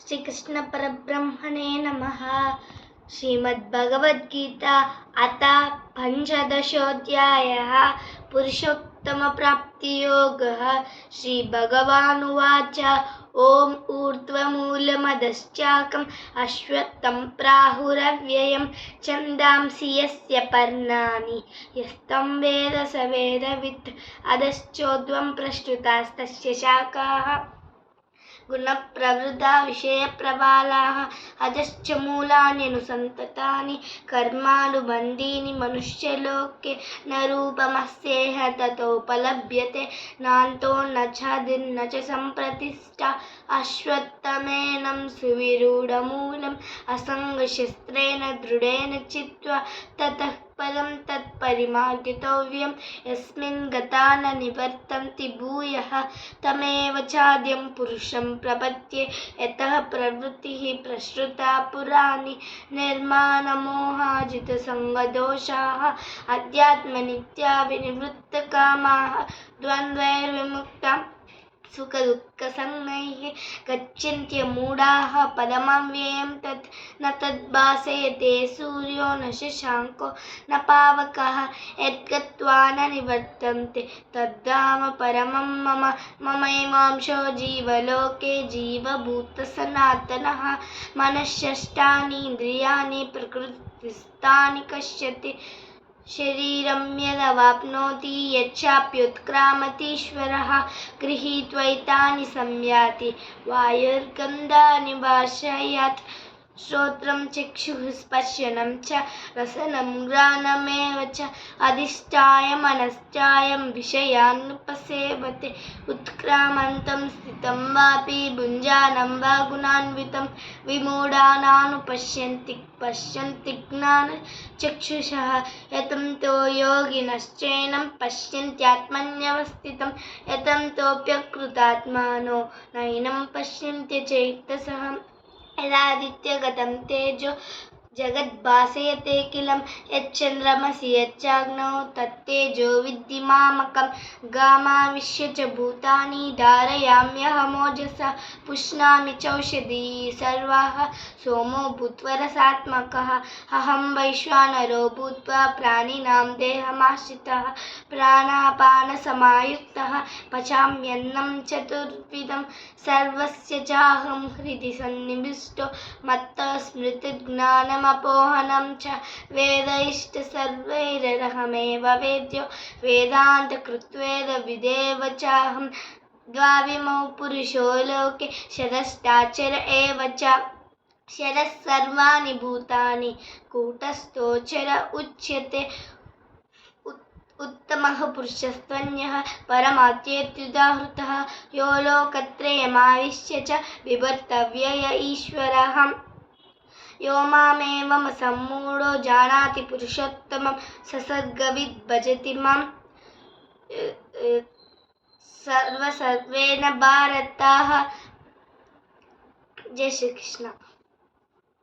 श्रीकृष्ण परब्रह्मणे नमः। श्रीमद्भगवद्गीता अथ पञ्चदशोऽध्यायः पुरुषोत्तमप्राप्तियोगः। श्रीभगवानुवाच ॐ ऊर्ध्वमूलमधश्चाकम् अश्वत्थं प्राहुरव्ययं छन्दांसि यस्य पर्णानि यस्तं वेद स वेदवित् अधश्चोर्ध्वं प्रसृतास्तस्य शाखाः गुणप्रवृद्धा विषयप्रबालाः अधश्च मूलान्यनुसन्ततानि कर्मानुबन्धीनि मनुष्यलोके न रूपमस्येह ततोपलभ्यते नान्तो न चादिर्न च सम्प्रतिष्ठा अश्वत्थमेनं सुविरूढमूलम् असङ्गशस्त्रेण दृढेन चित्वा ततः पदं तत्परिमार्गितव्यं यस्मिन् गता न निवर्तन्ति भूयः तमेव चाद्यं पुरुषं प्रपद्ये यतः प्रवृत्तिः प्रसृता पुराणी निर्माणमोहाजितसङ्गदोषाः अध्यात्मनित्या विनिवृत्तकामाः द्वन्द्वैर्विमुक्ता सुखदुःखसंज्ञैः गच्छन्त्यमूढाः पदमव्ययं तत् न तद्भासयते सूर्यो न शशाङ्को न पावकः यद्गत्वा न निवर्तन्ते तद्धाम परमं मम ममैवांशो जीवलोके जीवभूतसनातनः मनःषष्ठानि इन्द्रियाणि प्रकृतिस्थानि कष्यति शरीरं यदवाप्नोति यच्चाप्युत्क्रामतीश्वरः गृहीत्वैतानि संयाति वायुर्गन्धानि वाशयात् श्रोत्रं चक्षुः स्पर्शनं च रसनं घ्राणमेव च अधिष्ठाय मनश्चायं विषयानुपसेवते उत्क्रामन्तं स्थितं वापि भुञ्जानं वा गुणान्वितं विमूढानानुपश्यन्ति ज्ञानचक्षुषः यतं तो योगिनश्चैनं पश्यन्त्यात्मन्यवस्थितं यतं तोऽप्यकृतात्मानो नैनं पश्यन्त्यचैतसः यदादित्यगतं तेजो जगद्भासयते किलं यच्चन्द्रमसि यच्चाग्नौ तत्तेजो विद्धि मामकं गामाविश्य च भूतानि धारयाम्यहमोजसा पुष्णामि चौषधी सर्वाः सोमो भूत्वा रसात्मकः अहं वैश्वानरो भूत्वा प्राणिनां देहमाश्रितः प्राणापानसमायुक्तः पचाम्यन्नं चतुर्विधं सर्वस्य चाहं हृदि सन्निविष्टो मत्तः स्मृतिज्ञानमपोहनं च वेदैश्च सर्वैरहमेव वेद्यो वेदान्तकृत्वेदविदेव चाहं द्वाविमौ पुरुषो लोके शरश्चाचर एव च शरः सर्वाणि भूतानि कूटस्थोचर उच्यते उत्तमः पुरुषस्त्वन्यः परमात्मेत्युदाहृतः यो लोकत्रयमाविश्य च बिभर्त्यव्यय ईश्वरः यो मामेवमसम्मूढो जानाति पुरुषोत्तमं ससर्गविद् भजति मां सर्वेण भारताः। जय श्री कृष्ण।